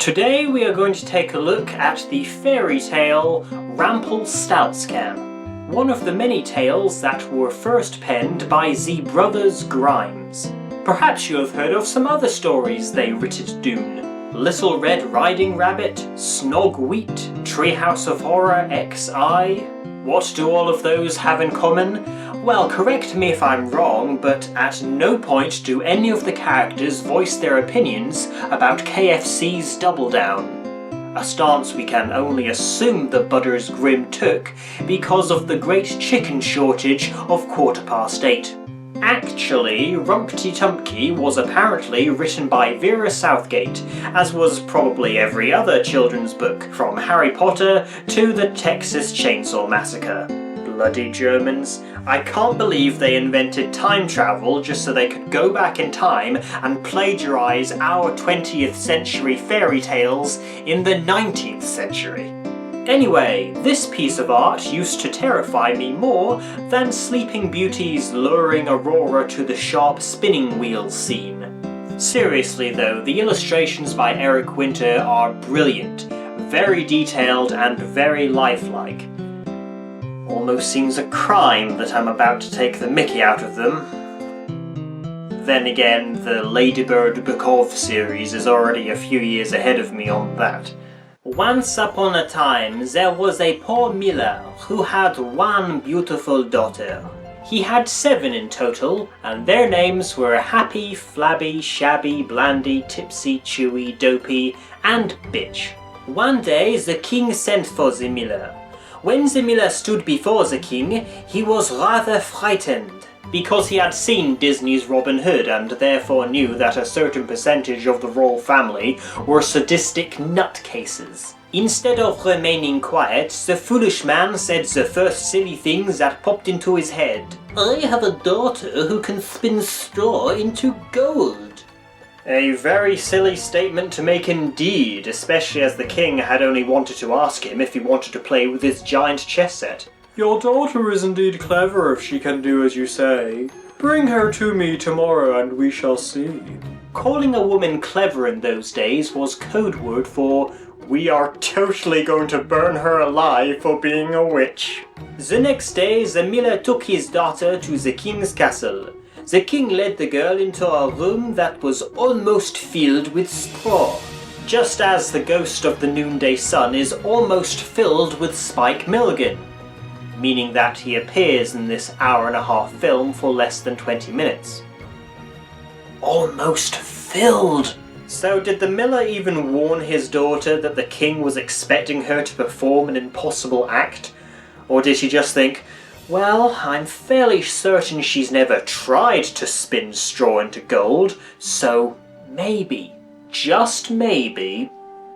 Today we are going to take a look at the fairy tale Rumpelstiltskin, one of the many tales that were first penned by the brothers Grimes. Perhaps you have heard of some other stories they writted doon. Little Red Riding Rabbit, Snog Wheat, Treehouse of Horror XI. What do all of those have in common? Well, correct me if I'm wrong, but at no point do any of the characters voice their opinions about KFC's Double Down. A stance we can only assume the Butters Grimm took because of the great chicken shortage of 8:15. Actually, Rumpty Tumpky was apparently written by Vera Southgate, as was probably every other children's book, from Harry Potter to the Texas Chainsaw Massacre. Bloody Germans. I can't believe they invented time travel just so they could go back in time and plagiarize our 20th century fairy tales in the 19th century. Anyway, this piece of art used to terrify me more than Sleeping Beauty's luring Aurora to the sharp spinning wheel scene. Seriously though, the illustrations by Eric Winter are brilliant, very detailed and very lifelike. Almost seems a crime that I'm about to take the mickey out of them. Then again, the Ladybird Bukov series is already a few years ahead of me on that. Once upon a time, there was a poor miller who had one beautiful daughter. He had 7 in total, and their names were Happy, Flabby, Shabby, Blandy, Tipsy, Chewy, Dopey, and Bitch. One day, the king sent for the miller. When the miller stood before the king, he was rather frightened, because he had seen Disney's Robin Hood and therefore knew that a certain percentage of the royal family were sadistic nutcases. Instead of remaining quiet, the foolish man said the first silly thing that popped into his head. "I have a daughter who can spin straw into gold." A very silly statement to make indeed, especially as the king had only wanted to ask him if he wanted to play with his giant chess set. "Your daughter is indeed clever if she can do as you say. Bring her to me tomorrow and we shall see." Calling a woman clever in those days was code word for "we are totally going to burn her alive for being a witch." The next day, the miller took his daughter to the king's castle. The king led the girl into a room that was almost filled with straw, just as the ghost of the noonday sun is almost filled with Spike Milligan, meaning that he appears in this hour-and-a-half film for less than 20 minutes. Almost filled! So did the miller even warn his daughter that the king was expecting her to perform an impossible act? Or did she just think, well, I'm fairly certain she's never tried to spin straw into gold, so maybe, just maybe,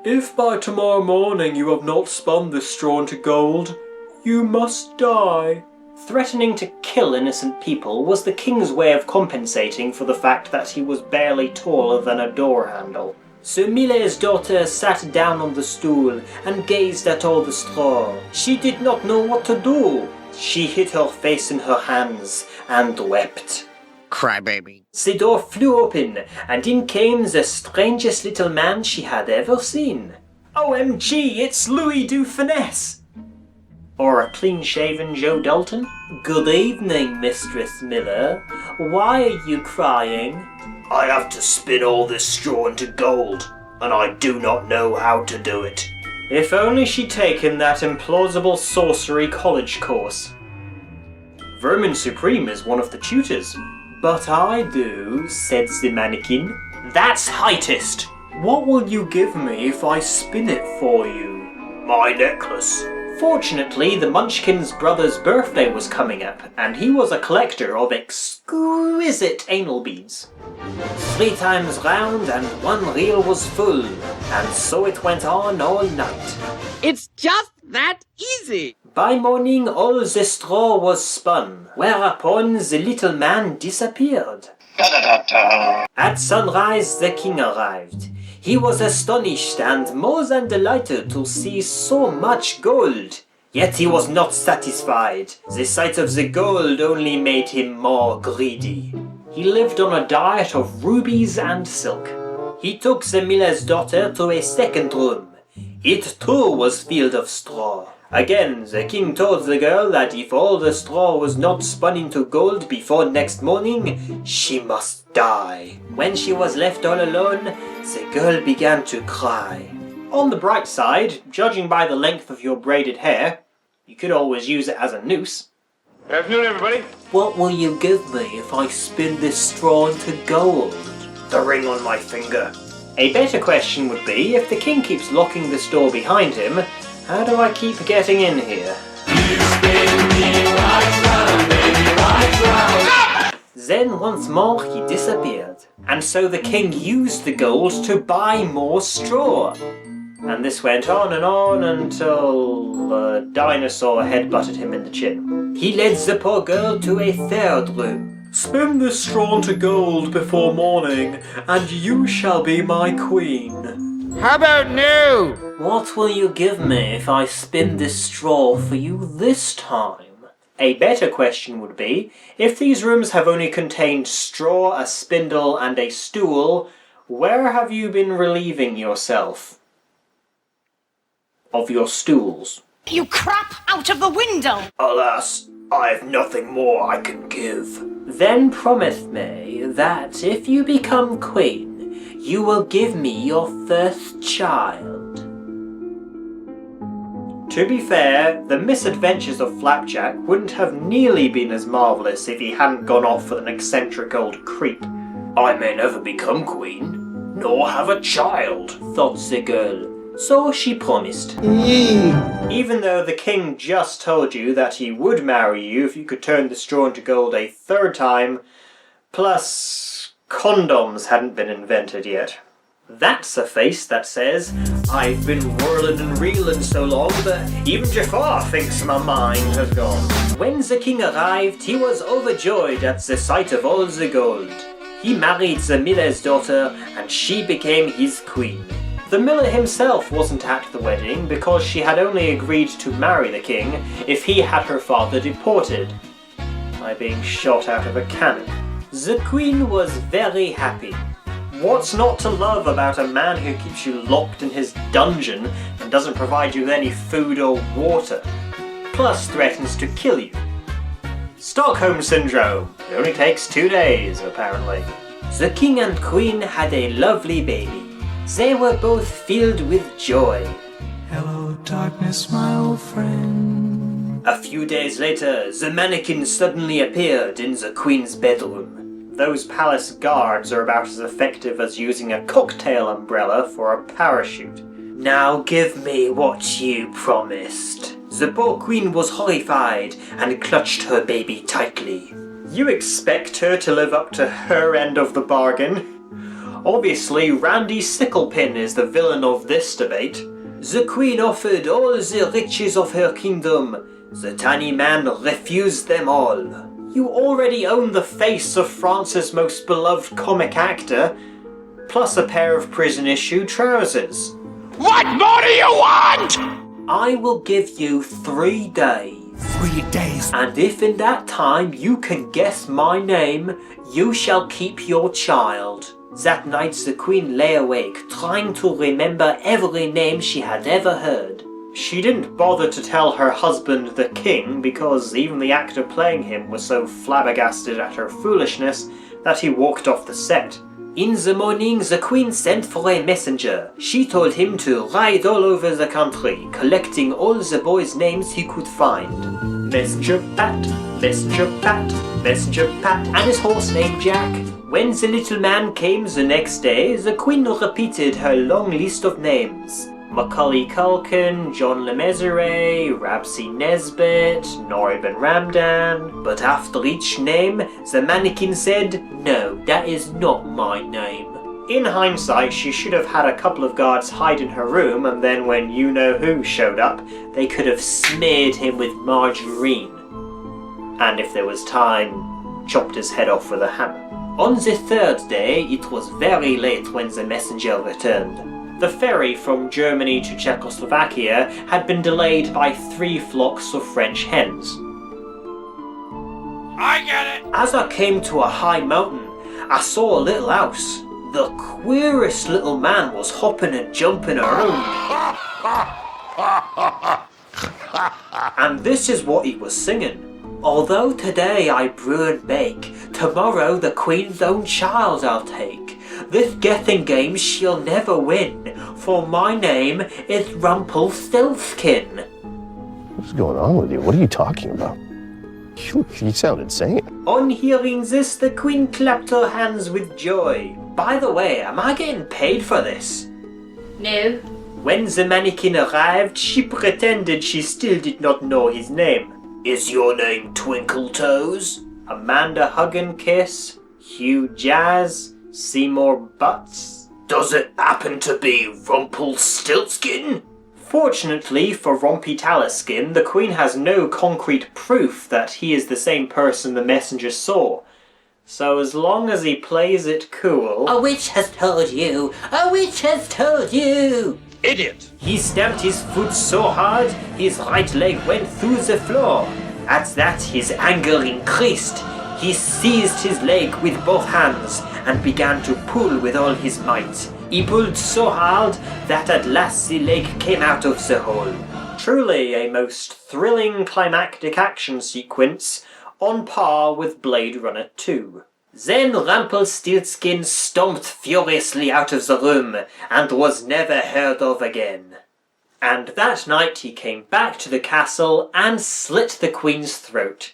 if by tomorrow morning you have not spun this straw into gold, you must die. Threatening to kill innocent people was the king's way of compensating for the fact that he was barely taller than a door handle. So Millet's daughter sat down on the stool and gazed at all the straw. She did not know what to do. She hid her face in her hands and wept. Crybaby. The door flew open, and in came the strangest little man she had ever seen. OMG, it's Louis Dufinesse! Or a clean-shaven Joe Dalton. "Good evening, Mistress Miller. Why are you crying?" "I have to spin all this straw into gold, and I do not know how to do it." If only she'd taken that implausible sorcery college course. Vermin Supreme is one of the tutors. "But I do," said the mannequin. "That's heightest. What will you give me if I spin it for you?" "My necklace." Fortunately, the Munchkin's brother's birthday was coming up, and he was a collector of exquisite anal beads. 3 times round and 1 reel was full, and so it went on all night. It's just that easy! By morning all the straw was spun, whereupon the little man disappeared. At sunrise the king arrived. He was astonished and more than delighted to see so much gold. Yet he was not satisfied. The sight of the gold only made him more greedy. He lived on a diet of rubies and silk. He took the miller's daughter to a second room. It too was filled of straw. Again, the king told the girl that if all the straw was not spun into gold before next morning, she must die. When she was left all alone, the girl began to cry. On the bright side, judging by the length of your braided hair, you could always use it as a noose. Good afternoon, everybody. What will you give me if I spin this straw into gold? The ring on my finger. A better question would be, if the king keeps locking this door behind him, how do I keep getting in here? You spin me right round, baby, right round. Then once more he disappeared. And so the king used the gold to buy more straw. And this went on until a dinosaur headbutted him in the chin. He led the poor girl to a third room. Spin this straw into gold before morning, and you shall be my queen. How about no? What will you give me if I spin this straw for you this time? A better question would be, if these rooms have only contained straw, a spindle, and a stool, where have you been relieving yourself of your stools? You crap out of the window! Alas, I have nothing more I can give. Then promise me that if you become queen, you will give me your first child. To be fair, the misadventures of Flapjack wouldn't have nearly been as marvellous if he hadn't gone off with an eccentric old creep. I may never become queen, nor have a child, thought the girl. So she promised. Even though the king just told you that he would marry you if you could turn the straw into gold a third time, plus condoms hadn't been invented yet. That's a face that says, I've been whirling and reeling so long that even Jafar thinks my mind has gone. When the king arrived, he was overjoyed at the sight of all the gold. He married the miller's daughter, and she became his queen. The miller himself wasn't at the wedding because she had only agreed to marry the king if he had her father deported by being shot out of a cannon. The queen was very happy. What's not to love about a man who keeps you locked in his dungeon and doesn't provide you with any food or water, plus threatens to kill you? Stockholm Syndrome. It only takes 2 days, apparently. The king and queen had a lovely baby. They were both filled with joy. Hello, darkness, my old friend. A few days later, the mannequin suddenly appeared in the queen's bedroom. Those palace guards are about as effective as using a cocktail umbrella for a parachute. Now give me what you promised. The poor queen was horrified and clutched her baby tightly. You expect her to live up to her end of the bargain? Obviously, Randy Sicklepin is the villain of this debate. The queen offered all the riches of her kingdom. The tiny man refused them all. You already own the face of France's most beloved comic actor, plus a pair of prison-issue trousers. What more do you want? I will give you 3 days. 3 days. And if in that time you can guess my name, you shall keep your child. That night the queen lay awake, trying to remember every name she had ever heard. She didn't bother to tell her husband the king because even the actor playing him was so flabbergasted at her foolishness that he walked off the set. In the morning the queen sent for a messenger. She told him to ride all over the country, collecting all the boys' names he could find. Messenger Pat, Messenger Pat, Messenger Pat, and his horse named Jack. When the little man came the next day, the queen repeated her long list of names. Macaulay Culkin, John Le Mesurier, Ramsay Nesbitt, Norman Ramdan. But after each name, the mannequin said, "No, that is not my name." In hindsight, she should have had a couple of guards hide in her room, and then when you-know-who showed up, they could have smeared him with margarine. And if there was time, chopped his head off with a hammer. On the 3rd day, it was very late when the messenger returned. The ferry from Germany to Czechoslovakia had been delayed by 3 flocks of French hens. I get it. As I came to a high mountain, I saw a little house. The queerest little man was hopping and jumping around. And this is what he was singing. Although today I brew and bake, tomorrow the queen's own child I'll take. This guessing game she'll never win, for my name is Rumpelstiltskin. What's going on with you? What are you talking about? You sound insane. On hearing this, the queen clapped her hands with joy. By the way, am I getting paid for this? No. When the mannequin arrived, she pretended she still did not know his name. Is your name Twinkle Toes? Amanda Hug and Kiss? Hugh Jazz? Seymour Butts? Does it happen to be Rumpelstiltskin? Fortunately for Rumpelstiltskin, the Queen has no concrete proof that he is the same person the messenger saw. So as long as he plays it cool... A witch has told you! A witch has told you! Idiot! He stamped his foot so hard, his right leg went through the floor. At that, his anger increased. He seized his leg with both hands and began to pull with all his might. He pulled so hard that at last the leg came out of the hole. Truly a most thrilling climactic action sequence, on par with Blade Runner 2. Then Rumpelstiltskin stomped furiously out of the room and was never heard of again. And that night he came back to the castle and slit the queen's throat.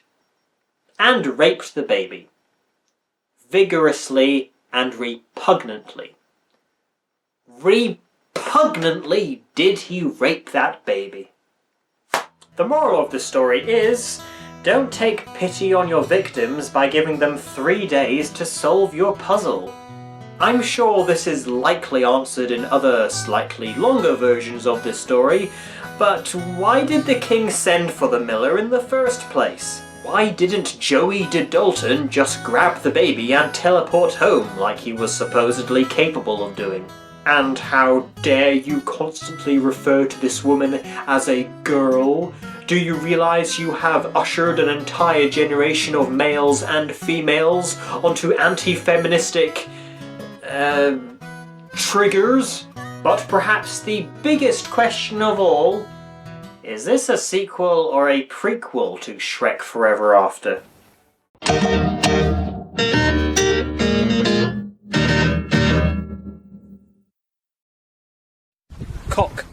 And raped the baby. Vigorously and repugnantly. Repugnantly did he rape that baby. The moral of the story is, don't take pity on your victims by giving them 3 days to solve your puzzle. I'm sure this is likely answered in other slightly longer versions of this story, but why did the king send for the miller in the first place? Why didn't Joey de Dalton just grab the baby and teleport home like he was supposedly capable of doing? And how dare you constantly refer to this woman as a girl? Do you realise you have ushered an entire generation of males and females onto anti-feministic... triggers? But perhaps the biggest question of all, is this a sequel or a prequel to Shrek Forever After? Cock.